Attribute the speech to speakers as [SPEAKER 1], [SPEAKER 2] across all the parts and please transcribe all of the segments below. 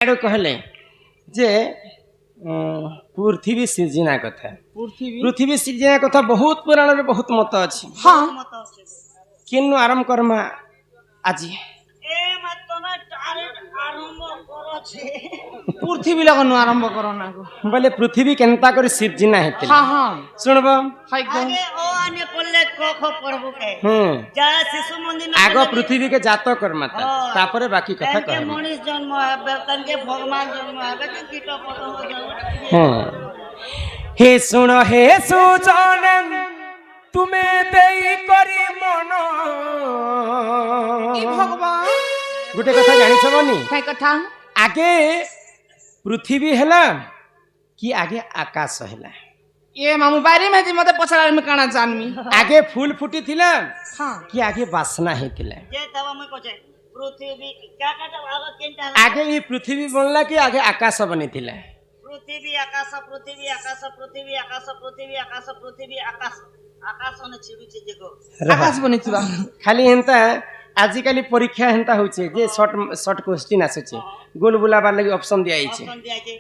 [SPEAKER 1] आड़ो कहले जे पृथ्वी सृजना कथा पृथ्वी सृजना कथा बहुत पुराण रे बहुत मत अछि।
[SPEAKER 2] हाँ
[SPEAKER 1] किन्नु आरंभ करमा आज
[SPEAKER 2] पृथ्वी लगन आरंभ करो ना को
[SPEAKER 1] बोले पृथ्वी केनता कर सृजना हेते।
[SPEAKER 2] हाँ हाँ
[SPEAKER 1] सुनबो
[SPEAKER 2] एकदम
[SPEAKER 3] आगे ओ आने पल्ले क ख पढ़बो के जा शिशु मंदिर
[SPEAKER 1] आगो पृथ्वी के जात कर्मा तापरे बाकी कथा
[SPEAKER 3] के
[SPEAKER 1] कहबो।
[SPEAKER 3] मनीष जन्म है तनके भगवान जन्म है के कीट पतंग जन्म
[SPEAKER 1] हे सुन हे सुजन तुम्हें देई करी मन
[SPEAKER 2] ई भगवान
[SPEAKER 1] गुटे कथा जानि छबनी
[SPEAKER 2] काय कथा
[SPEAKER 1] आगे पृथ्वी हैला कि आगे आकाश हैला।
[SPEAKER 2] ये मामू बारी में जी मते पछाड़ में काना जानमी
[SPEAKER 1] आगे फूल फुटी थिला
[SPEAKER 2] हाँ
[SPEAKER 1] कि आगे बासना हेतिला।
[SPEAKER 3] जे तब मैं कोचे पृथ्वी क्या कहता आगे केनता
[SPEAKER 1] आगे ये पृथ्वी बनला कि आगे आकाश बनी थिला।
[SPEAKER 3] पृथ्वी आकाश पृथ्वी आकाश पृथ्वी आकाश पृथ्वी आकाश पृथ्वी आकाश आकाश ने छिबी देखो
[SPEAKER 2] आकाश बनी थिबा
[SPEAKER 1] खाली हेंता आजिकाली परीक्षा हेंता होचे जे शॉर्ट क्वेश्चन आसुचे गोल बुलाबार लगी ऑप्शन दिया आइचे
[SPEAKER 3] ऑप्शन दिया जे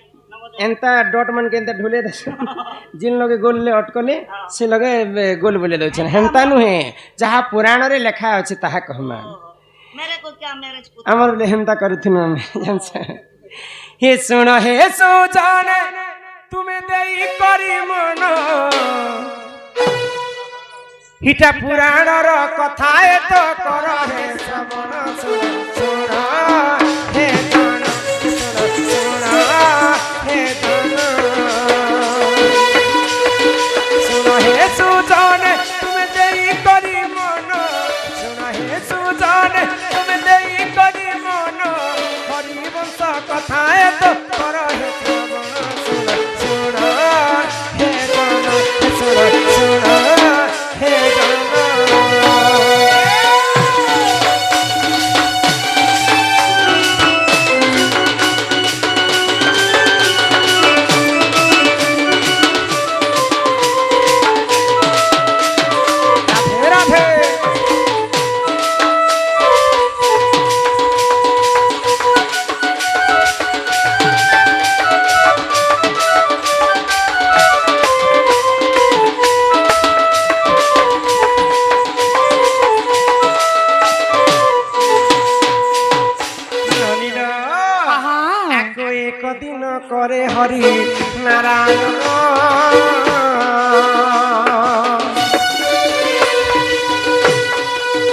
[SPEAKER 1] एंता डॉट मन के एंता ढोले दस जिन लोगे गोल ले अटकले से लगे गोल बोले दछन हेंता नु है जहा पुराण रे लिखा अछि ताहा कहमा
[SPEAKER 3] मेरे को क्या मैरिज पुत्र
[SPEAKER 1] हमर ले हेंता करथिन हम जानछ। हे सुन हे सुजान तुमे देई करी मन हिटा पुराण रो कथा ए तो कर हे श्रवण सुन हे जन सुन हे जन सुन हे सुजान तुमे देई करी मन सुन हे सुजान तुमे देई करी मन हरि वंश कथा ए तो कर हे श्रवण सुन हे जन सुन हे जन करे हरि नारायण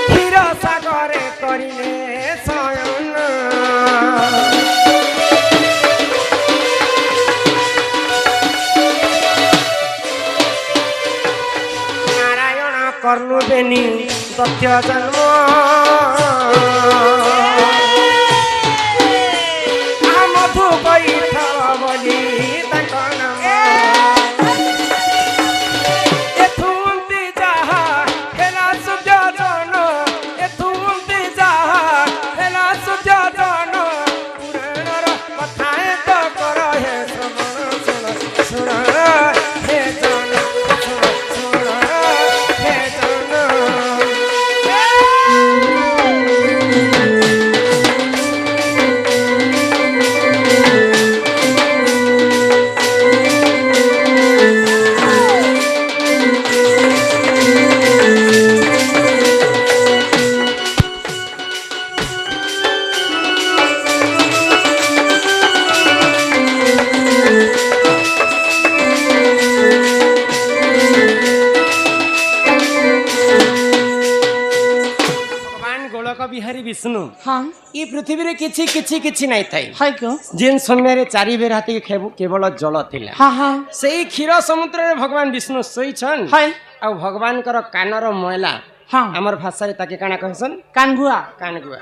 [SPEAKER 1] क्षीर सागरे करिले शयन नारायण कर्णु बेनी दत्य जन्म बिहारी विष्णु
[SPEAKER 2] हाँ
[SPEAKER 1] ये पृथ्वी रे किछि किछि किछि नाही थाई
[SPEAKER 2] हाय को
[SPEAKER 1] जेन समय रे चारि बेर हाथी के केवल जल थिला
[SPEAKER 2] हाँ हाँ
[SPEAKER 1] सेही क्षीर समुद्र रे भगवान विष्णु सोई छन
[SPEAKER 2] हाय
[SPEAKER 1] आ भगवान कर कानर मैला
[SPEAKER 2] हाँ
[SPEAKER 1] हमर भाषा रे ताके काना कहसन
[SPEAKER 2] कानगुआ
[SPEAKER 1] कानगुआ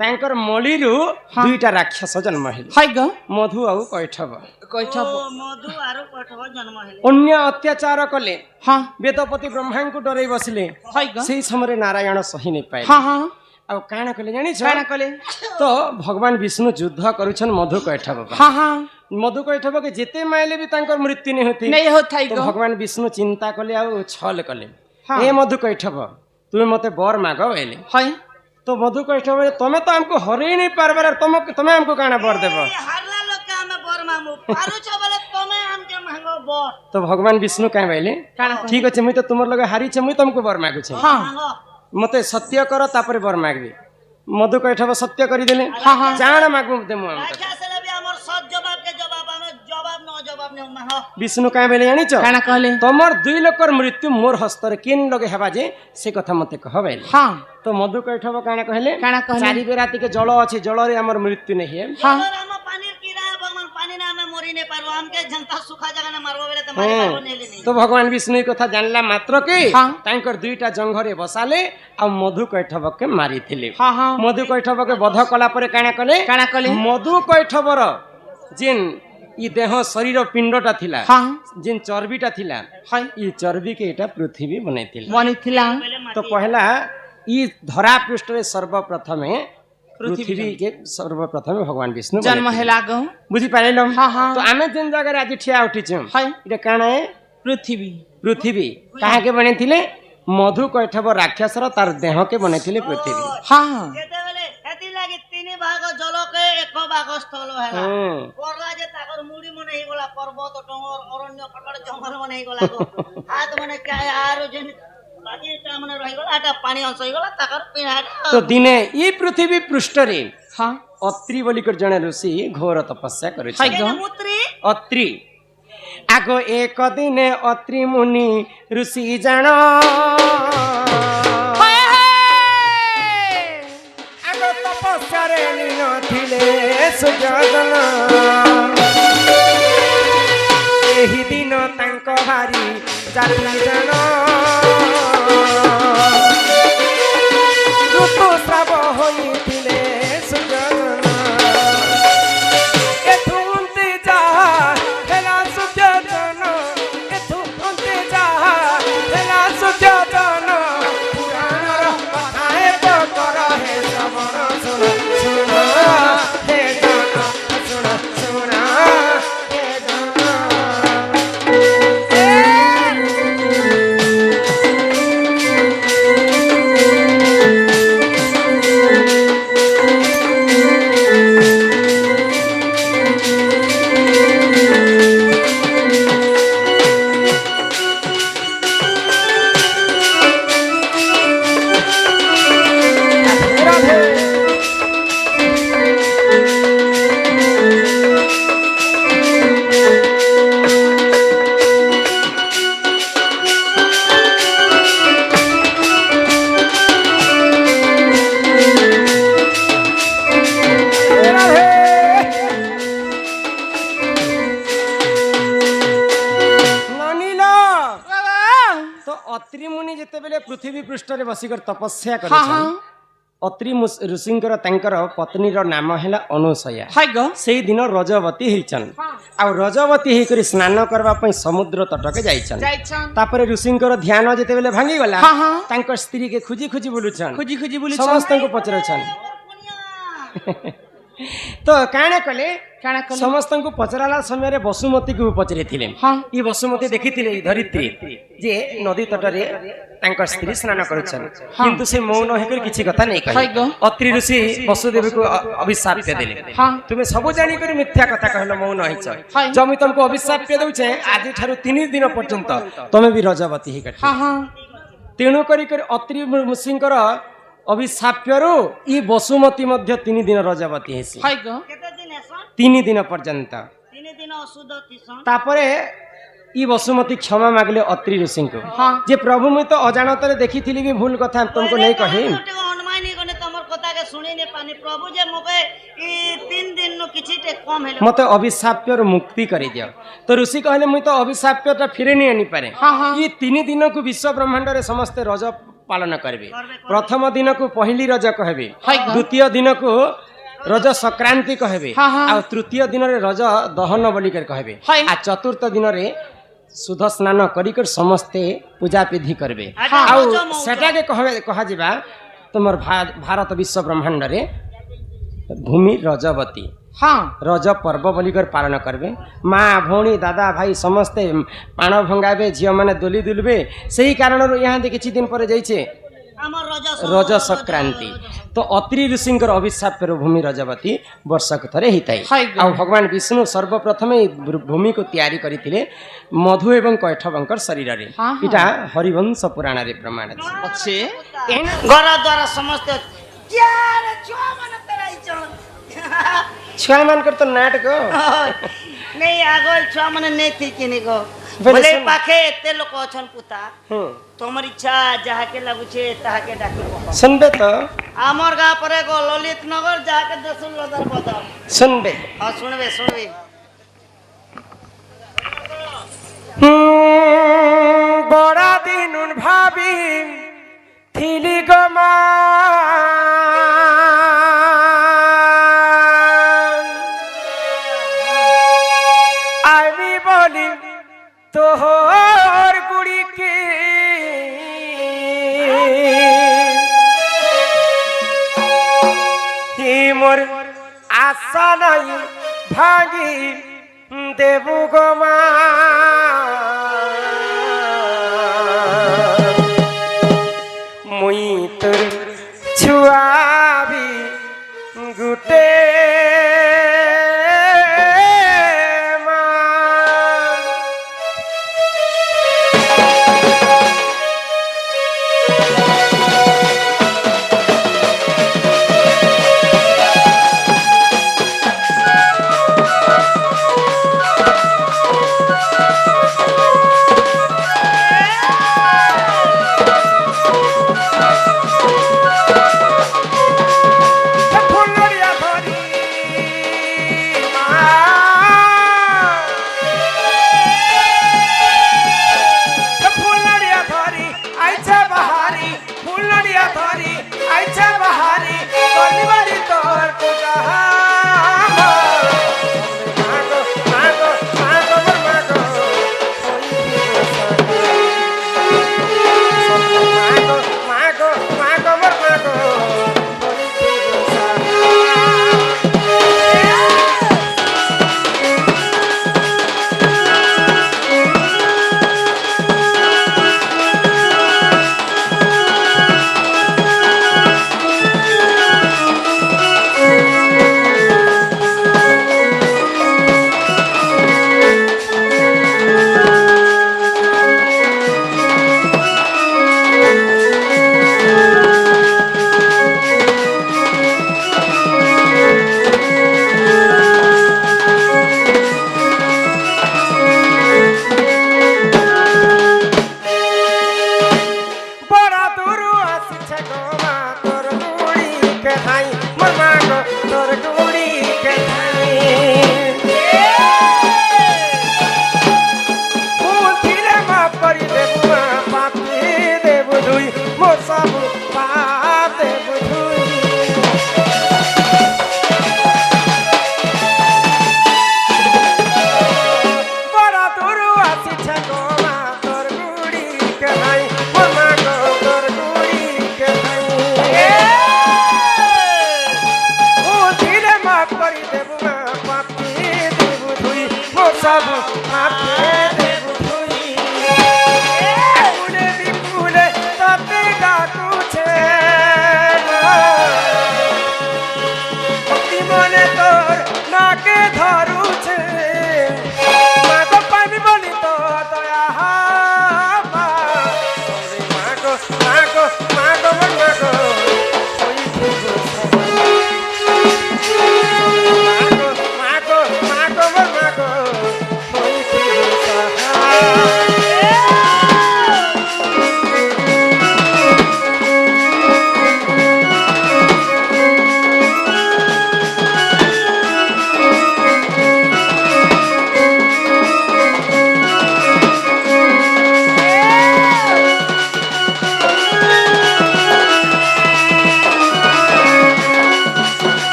[SPEAKER 1] तांकर मलिरु दुईटा राक्षस जन्म हेले
[SPEAKER 2] हाय को
[SPEAKER 1] मधु आ कैठब
[SPEAKER 2] कैठब
[SPEAKER 3] मधु आरो कठव जन्म हेले
[SPEAKER 1] अन्य अत्याचार कले
[SPEAKER 2] हाँ
[SPEAKER 1] वेदपति ब्रह्मा को डराई बसले
[SPEAKER 2] हाय को
[SPEAKER 1] सेही समय नारायण सही नै पाए
[SPEAKER 2] हाँ हाँ
[SPEAKER 1] आ काना कले जानि छ
[SPEAKER 2] काना कले
[SPEAKER 1] तो भगवान विष्णु युद्ध करुछन मधु कैठब
[SPEAKER 2] हाँ हाँ
[SPEAKER 1] मधु कैठब के जेते माइले भी तांकर मृत्यु नहीं होती
[SPEAKER 2] नहीं हो थाई
[SPEAKER 1] तो
[SPEAKER 2] को
[SPEAKER 1] भगवान विष्णु चिंता कले आ छल कले
[SPEAKER 2] हाँ।
[SPEAKER 1] ए मधु कैठब तुम मते बर माग एले
[SPEAKER 2] हाय
[SPEAKER 1] तो मधु कैष्ठव तुम्हें तो हमको हरई नहीं पारबार तुम्हें हमको काना बर देव
[SPEAKER 3] ए, हारला लोग के हमें बर मामू पारुछ बोले तुम्हें हमके मांगो बर
[SPEAKER 1] तो भगवान विष्णु क्या बोले ठीक अच्छे मुई तो तुम लगे हारी मुई तुमको बर मागु
[SPEAKER 2] हाँ
[SPEAKER 3] मांगो
[SPEAKER 1] मते सत्य कर तापर बर मागबी मधु कैठब सत्य करदेले जाण मागु देमु हम
[SPEAKER 3] आख्या से भी हमर सत जवाब के जवाब हमें जवाब न जवाब ने मांगो
[SPEAKER 1] विष्णु क्या बोले जानिच
[SPEAKER 2] काना कहले
[SPEAKER 1] तमर दुई लोकर मृत्यु मोर हस्तर केन लगे हेबा जे से कथा मते कह बोले
[SPEAKER 2] हाँ
[SPEAKER 1] तो मधु कैठब काना कहले
[SPEAKER 2] काना कहले?
[SPEAKER 1] चारि बेराती के जल अछि जल रे हमर मृत्यु नहीं है
[SPEAKER 2] हाँ
[SPEAKER 3] अगर हम पानी कीड़ा है भगवान पानी ना हमें मोरी नहीं पारो हमके जनता सुखा जगह ना मारबो बेले तो मारी पारो नहीं लेनी
[SPEAKER 1] तो भगवान विष्णु ई कथा जानला मात्र के
[SPEAKER 2] हाँ।
[SPEAKER 1] तांकर दुईटा जंघरे बसाले आ मधु कैठब के मारिथिले
[SPEAKER 2] हाँ हाँ
[SPEAKER 1] मधु कैठब के बध कला परे काना कले
[SPEAKER 2] काना कहले?
[SPEAKER 1] मधु कैठबर जेन ई देह शरीर पिंडटा थिला
[SPEAKER 2] हाँ
[SPEAKER 1] जेन चर्बीटा थिला
[SPEAKER 2] हाय
[SPEAKER 1] ई चर्बी के एटा पृथ्वी बनैथिला
[SPEAKER 2] बनी थिला
[SPEAKER 1] तो पहला ई धरा पृष्ठ रे सर्वप्रथमे पृथ्वी के सर्वप्रथमे भगवान विष्णु
[SPEAKER 2] जन्म
[SPEAKER 1] बनैथिले।
[SPEAKER 2] हेला गो
[SPEAKER 1] बुझी पाइलम
[SPEAKER 2] हाँ, हाँ।
[SPEAKER 1] तो आमे जेन जगह आज ठिया उठिछु
[SPEAKER 2] हाय
[SPEAKER 1] इटा काना है
[SPEAKER 2] पृथ्वी
[SPEAKER 1] पृथ्वी काहे के बनैथिले मधु कैठब राक्षसर तार देह के बनैथिले पृथ्वी
[SPEAKER 2] हाँ
[SPEAKER 3] जेते बेले हेती लागि तीन भाग जल के एक भाग स्थल हैला करला जे ताकर मुड़ी मने ही गला पर्वत डोंगर अरण्य कटड़ जंगल मने ही गला गो हाथ मने काय आरो जेन बाकी ता मने रहि गला आटा पानी अंश ही गला ताकर पिहाटा
[SPEAKER 1] तो दिने ई पृथ्वी पृष्ठ रे
[SPEAKER 2] हाँ
[SPEAKER 1] अत्रि बोलिकर जने ऋषि घोर तपस्या करे
[SPEAKER 2] हाय गो
[SPEAKER 3] मुत्री
[SPEAKER 1] अत्रि आगो एक दिने अत्रि मुनि ऋषि जान
[SPEAKER 2] हाय हाय
[SPEAKER 1] आगो तपस्या रे लीन थिले सुजन एही दिन तांक भारी जाति जान ऋतुस्राव होइथिले सुजन अत्रि मुनि जेतेबेले पृथ्वी पृष्ठ रे बसिकर तपस्या करे
[SPEAKER 2] हाँ हाँ
[SPEAKER 1] अत्रि ऋषिंकर तांकर पत्नी रो नाम हैला अनुसया
[SPEAKER 2] हाय गो
[SPEAKER 1] सेही दिन रजवती हेचन
[SPEAKER 2] हाँ।
[SPEAKER 1] आ रजवती हेकरी स्नान करबा पई समुद्र तट के जाइछन
[SPEAKER 2] जाइछन
[SPEAKER 1] तापरे ऋषिंकर ध्यान जेतेबेले भांगी गला
[SPEAKER 2] हाँ, हाँ।
[SPEAKER 1] तांकर स्त्री के खुजी खुजी बुलुछन
[SPEAKER 2] खुजी खुजी बोली
[SPEAKER 1] समस्त को पचरछन
[SPEAKER 3] पुनिया
[SPEAKER 1] तो काणे कले
[SPEAKER 2] काना कहले?
[SPEAKER 1] समस्त को पचराला समय रे वसुमती को पचरे थिले
[SPEAKER 2] हाँ
[SPEAKER 1] ई वसुमती देखिथिले ई धरित्री जे नदी तट रे तांकर स्त्री स्नान करुछन किंतु से मौन हेकर किछि कथा नै
[SPEAKER 2] हाय
[SPEAKER 1] कहि
[SPEAKER 2] गो।
[SPEAKER 1] अत्रि ऋषि वसुदेव को अभिशाप देले
[SPEAKER 2] हाँ
[SPEAKER 1] तुमे सब जानी कर मिथ्या कथा कहलो मौन हिच
[SPEAKER 2] हाय।
[SPEAKER 1] जमी तुमको अभिशाप पे दउछे आज ठारु 3 दिन पर्यंत तमे भी रजवती ही कट
[SPEAKER 2] हाँ हाँ
[SPEAKER 1] तेणु करी कर अत्रि ऋषिंकर अभिशाप्यरु ई वसुमती मध्य 3 दिन रजवती हेसी
[SPEAKER 2] हाय गो
[SPEAKER 3] केते दिन एसन
[SPEAKER 1] 3 दिन पर्यंत
[SPEAKER 3] 3 दिन अशुद्ध तिसन
[SPEAKER 1] तापरे ई वसुमती क्षमा मागले अत्रि ऋषि को
[SPEAKER 2] हाँ
[SPEAKER 1] जे प्रभु मुई तो अजाणत देखिथिली भी भूल कथा तुमको नहीं कही
[SPEAKER 3] अनुमान नहीं गने तमर कथा के सुनी ने पानी प्रभु जे मके ई 3 दिन नो किछि टे कम हेले
[SPEAKER 1] मते अभिशाप्यर मुक्ति करि दियो तो ऋषि कहले मुई तो अभिशाप्यटा फिरे नहीं आनी पारे
[SPEAKER 2] हाँ हाँ
[SPEAKER 1] ई 3 दिन को विश्व ब्रह्मांड रे समस्त रज पालन करबे प्रथम दिन को पहली रज कहबे
[SPEAKER 2] हाय गो।
[SPEAKER 1] द्वितीय दिन को रज संक्रांति कहबे
[SPEAKER 2] हाँ, हाँ।
[SPEAKER 1] आ तृतीय दिन रे रज दहन बोली कर कहबे
[SPEAKER 2] हाय।
[SPEAKER 1] आ चतुर्थ दिन रे शुद्ध स्नान करिकर समस्ते पूजा विधि करबे
[SPEAKER 3] हाँ।
[SPEAKER 1] आ
[SPEAKER 3] मौज मौज।
[SPEAKER 1] सेटा के कहबे कहा जिबा तुमर भारत विश्व ब्रह्मांड रे भूमि रजवती
[SPEAKER 2] हाँ
[SPEAKER 1] रज पर्व बोलिकर पालन करबे माँ भौणी दादा भाई समस्ते पाण भंगाबे झील मैंने दोली दुलबे से ही कारण यहाँ किछि दिन पर जाइछे
[SPEAKER 3] আমার
[SPEAKER 2] ରଜ ସଂକ୍ରାନ୍ତି ତ ଅତ୍ରି ଋଷିଙ୍କର ଅଭିଶାପର ଭୂମି ରଜବତୀ ବର୍ଷକୁ ଥରେ ହେଇଥାଏ
[SPEAKER 1] ହେଇଗଲା।
[SPEAKER 2] ଆଉ ଭଗବାନ ବିଷ୍ଣୁ ସର୍ବପ୍ରଥମେ ଏହି ଭୂମିକୁ ତିଆରି କରିଥିଲେ ମଧୁ ଏବଂ କୈଠବଙ୍କର ଶରୀରରେ
[SPEAKER 1] ହଁ, ହଁ।
[SPEAKER 2] ଏଇଟା ହରିବଂଶ ପୁରାଣରେ ପ୍ରମାଣ ଅଛି
[SPEAKER 1] ଅଛି
[SPEAKER 3] ଘର ଦ୍ୱାରା ସମସ୍ତେ କିଆରେ ଛୁଆ ମାନେ ତେରାଇଛନ୍
[SPEAKER 2] ଛୁଆମାନଙ୍କର ତ ନାଟକ
[SPEAKER 3] ନେଇ ଆଗ ଛୁଆ ମାନେ ନେଇ କିନି ଗো
[SPEAKER 2] ବୋଲେ
[SPEAKER 3] ବୋଲେ
[SPEAKER 2] ଶୁଣ।
[SPEAKER 3] ପାଖେ ଏତେ ଲୋକ ଅଛନ୍ ପୁତା
[SPEAKER 2] ହୁଁ
[SPEAKER 3] তোমার ইচ্ছা যাহাকে লাগুছে তাহাকে ডাকিব
[SPEAKER 2] শুনবে তো
[SPEAKER 3] আমার গা পরে গো ললিত নগর যাহাকে দেশুল লদার বদল
[SPEAKER 2] শুনবে
[SPEAKER 3] হ্যাঁ শুনবে শুনবে
[SPEAKER 1] বড়া দিন ভাবি থিলি গমা আমি বলি তোহর গুড়িকে মোর আশা নাই ভাগি দেবু গমা মুই তোর ছুয়াবি গুটে মা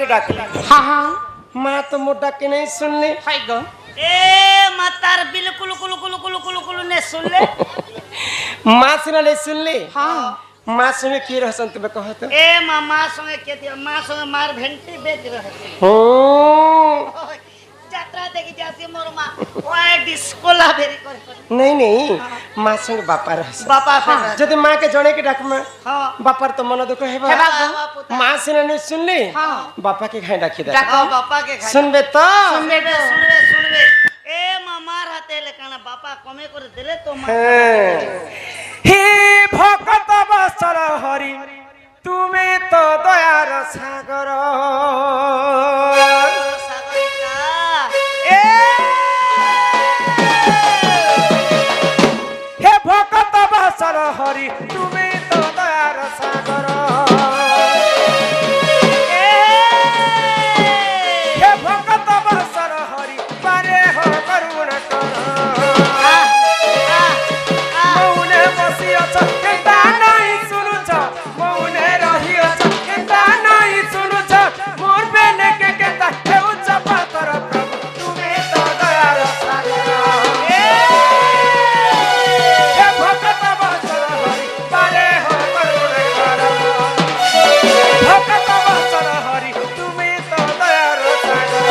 [SPEAKER 2] के डाकली
[SPEAKER 4] हाँ हाँ
[SPEAKER 2] माँ तो मोर डाके नहीं सुनले
[SPEAKER 4] हाय गो
[SPEAKER 3] ए मातार बिल्कुल कुल कुल कुल कुल कुल ने सुन ले
[SPEAKER 2] माँ सुना नहीं सुनले
[SPEAKER 4] हाँ
[SPEAKER 2] माँ सुने की रहसन तुम्हें कहो तो
[SPEAKER 3] ए मामा संगे के दिया माँ संगे मार भेंटी बेच रहे
[SPEAKER 2] हो
[SPEAKER 3] यात्रा देखी जाती मोर माँ ओए डिस्को ला भेरी कर
[SPEAKER 2] नहीं नहीं माँ संग बापा रहसन
[SPEAKER 3] बापा फेर
[SPEAKER 2] जदि माँ के जने के डाक में
[SPEAKER 3] हां
[SPEAKER 2] बापार तो मन दुख है
[SPEAKER 4] हेबा
[SPEAKER 3] पुता
[SPEAKER 2] माँ सुना नहीं सुनले
[SPEAKER 4] हाँ।
[SPEAKER 2] बापा के खाए डाकी
[SPEAKER 4] डाक।
[SPEAKER 2] दा
[SPEAKER 3] बापा के खाई
[SPEAKER 2] सुनबे तो
[SPEAKER 3] सुनबे ए मामार हाथे लेकाना बापा कमे कर दिले तो माँ
[SPEAKER 1] হে ভকত বৎসর হরি তুমি তো দয়ার সাগর
[SPEAKER 3] সাগরিকা
[SPEAKER 1] এ হে ভকত বৎসর হরি তুমি তো দয়ার সাগর হে ভকত বৎসর হরি পারে হো করুণ কর মৌনে বসিয়াছ কেতা নাই শুনুছ মৌনে রহিয়াছ কেতা নাই শুনুছ মোর বেলে কে কেতা হেউছ পাতর প্রভু তুমি তো দয়ার সাগর হে ভকত বৎসর হরি পারে হো করুণ কর ভকত বৎসর হরি তুমি তো দয়ার সাগর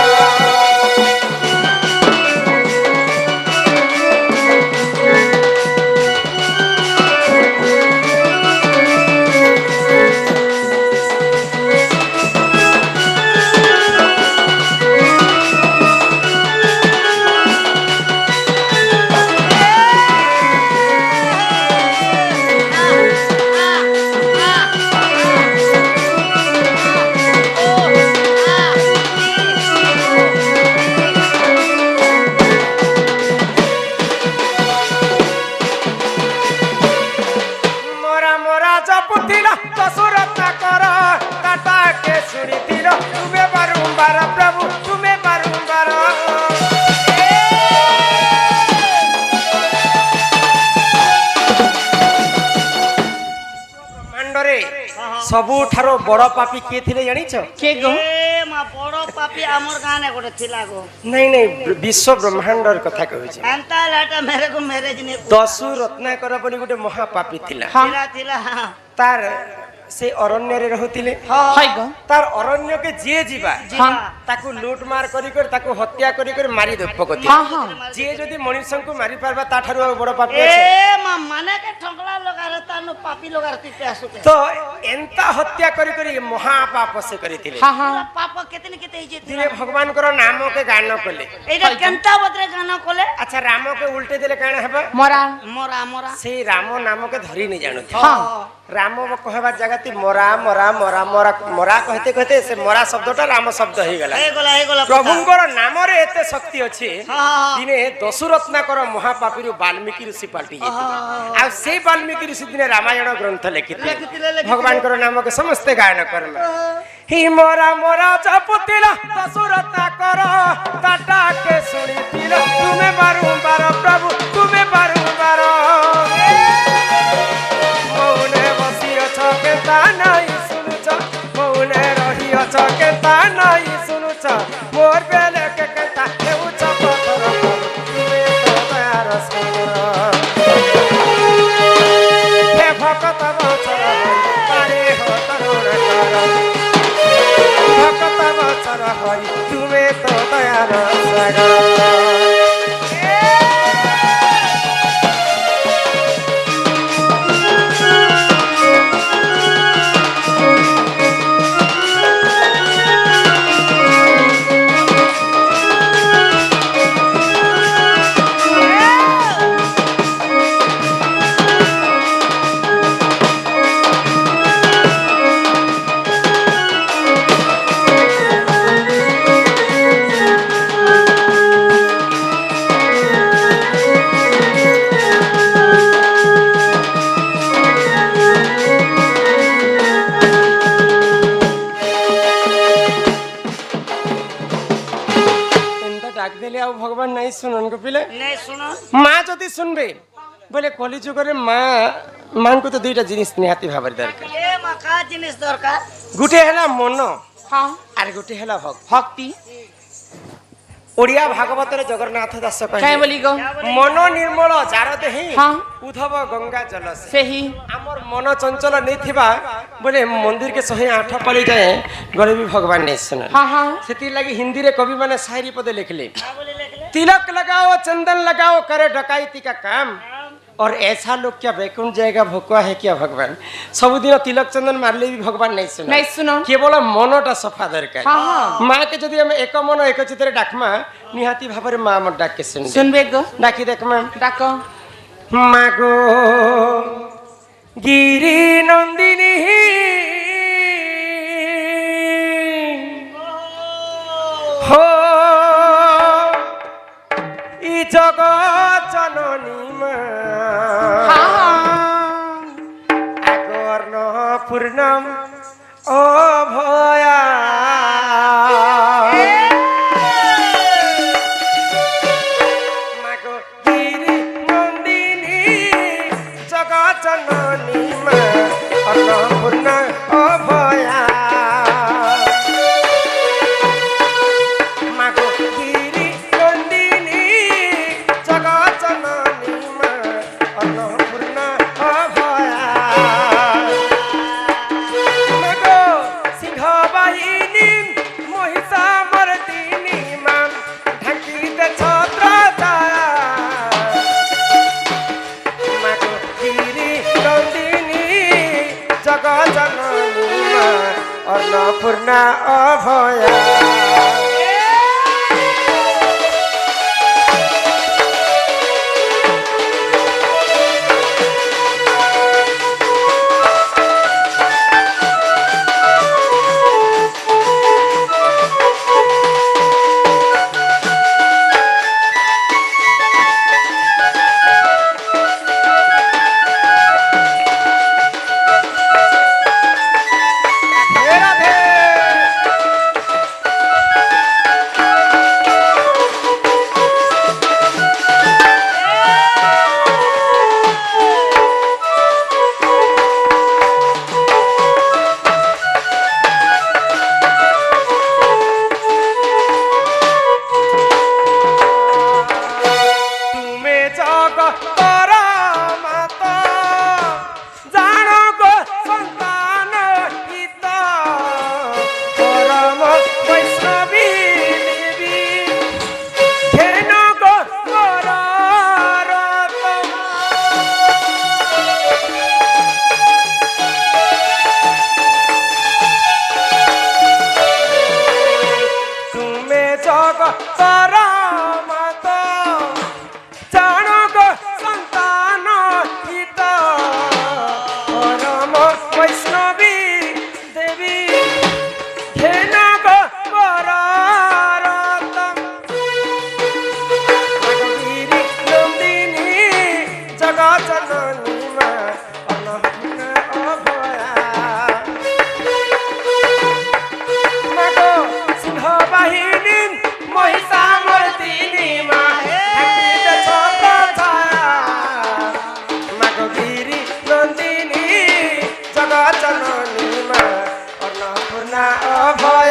[SPEAKER 1] মোরা মোরা জপুথিল দশরথা কর তাটাকে শুনিছিল তুমি বারম্বার প্রভু তুমি বারম্বার ব্রহ্মাণ্ডরে ସବୁଠାରୁ ବଡ଼ ପାପି କିଏ ଥିଲେ ଜାଣିଛ
[SPEAKER 4] के गो
[SPEAKER 3] ए मा बड़ पापी हमर गाने गोटे थिला गो
[SPEAKER 2] ନାଇଁ ନାଇଁ ବିଶ୍ୱ ବ୍ରହ୍ମାଣ୍ଡର କଥା କହୁଛି
[SPEAKER 3] एंता लाटा मेरे को मैरिज ने
[SPEAKER 2] ଦଶୁ ରତ୍ନାକର ବୋଲି ଗୋଟେ ମହାପାପୀ ଥିଲା
[SPEAKER 3] थिला थिला हां
[SPEAKER 2] ତାର ସେ ଅରଣ୍ୟରେ ରହୁଥିଲେ
[SPEAKER 4] हाय गो
[SPEAKER 2] ତାର ଅରଣ୍ୟକେ ଯିଏ ଯିବା
[SPEAKER 4] हाँ
[SPEAKER 2] ତାକୁ ଲୁଟ ମାର କରି କରି ତାକୁ ହତ୍ୟା କରି କରି ମାରି ଦେବ ପକତି
[SPEAKER 4] हाँ हाँ
[SPEAKER 2] ଯିଏ ଯଦି ମଣିଷଙ୍କୁ ମାରି ପାରବା ତାଠାରୁ ଆଉ ବଡ଼ ପାପୀ ଅଛି
[SPEAKER 3] ए मा माने के ठोकला लगा रहता नो पापी लगा रहती प्यासु के
[SPEAKER 2] ତ ଏନ୍ତା ହତ୍ୟା କରି କରି ମହାପାପ ସେ କରିଥିଲେ
[SPEAKER 4] हाँ हाँ
[SPEAKER 3] पाप केतने केते हिजे
[SPEAKER 2] ଦିନେ ଭଗବାନଙ୍କର ନାମକେ ଗାନ କଲେ
[SPEAKER 3] एटा केनता बदरे गाना कोले
[SPEAKER 2] ଆଚ୍ଛା ରାମକେ ଉଲ୍ଟେ ଦେଲେ କାଣା ହେବ
[SPEAKER 4] मोरा
[SPEAKER 3] मोरा मोरा
[SPEAKER 2] ସେଇ ରାମ ନାମକେ ଧରି ନେଇ ଜାଣୁଥିଲେ
[SPEAKER 4] हाँ
[SPEAKER 2] ରାମ କହିବା ଜାଗାତି ମରା ମରା ମରା ମରା ମରା कहते कहते ସେ ମରା ଶବ୍ଦଟା ରାମ ଶବ୍ଦ ହେଇଗଲା
[SPEAKER 3] हे गोला
[SPEAKER 2] ପ୍ରଭୁଙ୍କର ନାମରେ ଏତେ ଶକ୍ତି ଅଛି
[SPEAKER 3] हां
[SPEAKER 2] ଦିନେ ଦଶରତ୍ନାକର ମହାପାପୀରୁ ବାଲ୍ମୀକି ଋଷି ପାଲଟି ଯାଇଥିଲେ ଆଉ ସେଇ ବାଲ୍ମୀକି ଋଷି ଦିନେ ରାମାୟଣ ଗ୍ରନ୍ଥ ଲେଖିଥିଲେ ଭଗବାନଙ୍କର ନାମକୁ ସମସ୍ତେ ଗାୟନ କରମା ହି ମରା ମରା ଜପୁଥିଲା ଦଶରତ୍ନାକର ତାଟାକେ ଶୁଣିଥିଲ ତୁମେ ବାରମ୍ବାର ପ୍ରଭୁ ତୁମେ ବାରମ୍ବାର ମୌନେ ବସିଅଛ କେତା ନାଇଁ ଶୁଣୁଛ ମୌନେ ରହିଅଛ କେତା ନାଇଁ ଶୁଣୁଛ ମୋର ବେଲେ କେ କେତା ହେଉଛ ପଥର ତୁମେ ତ ଦୟାର ସାଗର ହେ ଭକତ ବତ୍ସର ପାରେ ହୋ ତରୁଣ କର ଭକତ ବତ୍ସର ହରି ତୁମେ ତ ଦୟାର ସାଗର ডাক দেলে ଆଉ ଭଗବାନ ନାଇଁ ଶୁଣନ୍ ପିଲେ
[SPEAKER 3] नहीं सुनो
[SPEAKER 2] ମା ଯଦି ଶୁଣବେ ବୋଲେ କଲି ଯୁଗରେ ମାଙ୍କୁ ତ ଦୁଇଟା ଜିନିଷ ନିହାତି ଭାବରେ ଦରକାର
[SPEAKER 3] ए मा का जिनिस दरकार
[SPEAKER 2] ଗୋଟେ ହେଲା ମନ
[SPEAKER 4] ହଁ
[SPEAKER 2] আর গোটে হেলা
[SPEAKER 4] ভক্তি
[SPEAKER 2] ওড়িয়া ভাগবতরে জগন্নাথ দাস
[SPEAKER 4] কাই
[SPEAKER 2] কহে
[SPEAKER 4] বলি গো
[SPEAKER 2] মন নির্মল যার দেহি
[SPEAKER 4] হ্যাঁ
[SPEAKER 2] উদ্ধব গঙ্গা জল সে।
[SPEAKER 4] ସେହି
[SPEAKER 2] আমার মন চঞ্চল নেই বলে মন্দির কে 108 পালি যায় গলে भी भगवान नहीं सुने
[SPEAKER 4] ହଁ ହଁ
[SPEAKER 2] सेती लगी हिंदी रे कवि माने शायरी पदे लिखले तिलक लगाओ चंदन लगाओ करे डकायती का काम और ऐसा लोग क्या वैकुंठ जाएगा भोकुआ है क्या भगवान सबुदिन तिलक चंदन मारले भी भगवान नहीं सुने
[SPEAKER 4] ନାଇଁ ଶୁଣ
[SPEAKER 2] केवल मनटा सफा दरकार
[SPEAKER 4] ହଁ ହଁ
[SPEAKER 2] माँ के जदि हम एक मन एक चित्रे डाकमा निहाती भाବରେ माँ मन डाक के सुन
[SPEAKER 4] ଶୁଣବେ ଗो
[SPEAKER 2] डाकी देखमा
[SPEAKER 4] ଡାକ
[SPEAKER 2] मागो गिरी नंदिनी हो इ जगत जननी मा
[SPEAKER 4] ହଁ ହଁ
[SPEAKER 2] আগর্ণ পূর্ণম অভয়া মাগো গিরি নন্দিনী জগৎ জননী মা অন্নপূর্ণ অভয়া মাগো গিরি নন্দিনী জগৎ জননী মা অন্নপূর্ণ অভয়া মাগো সিংহ বাহিনী মহিষা মর্দিনী মা ঢাকিতে ছত্র ছায়া মাগো গিরি নন্দিনী জগৎ জননী মা অন্নপূর্ণা অভয়া রাধে তুমি জগতর মাতা জানো গো সন্তান হিত পরম বৈষ্ণবী দেবী ঘেন গো মোর রত তুমি জগতর মাতা জানো গো সন্তান হিত পরম বৈষ্ণবী দেবী ঘেন গো মোর রত গিরি নন্দিনী জগৎ জননী মা অন্নপূর্ণা অভয়া মাগো সিংহ বাহিনী মহিষা মর্দিনী মা ঢাকিতে ছত্র ছায়া মাগো গিরি নন্দিনী জগৎ জননী মা অন্নপূর্ণা অভয়া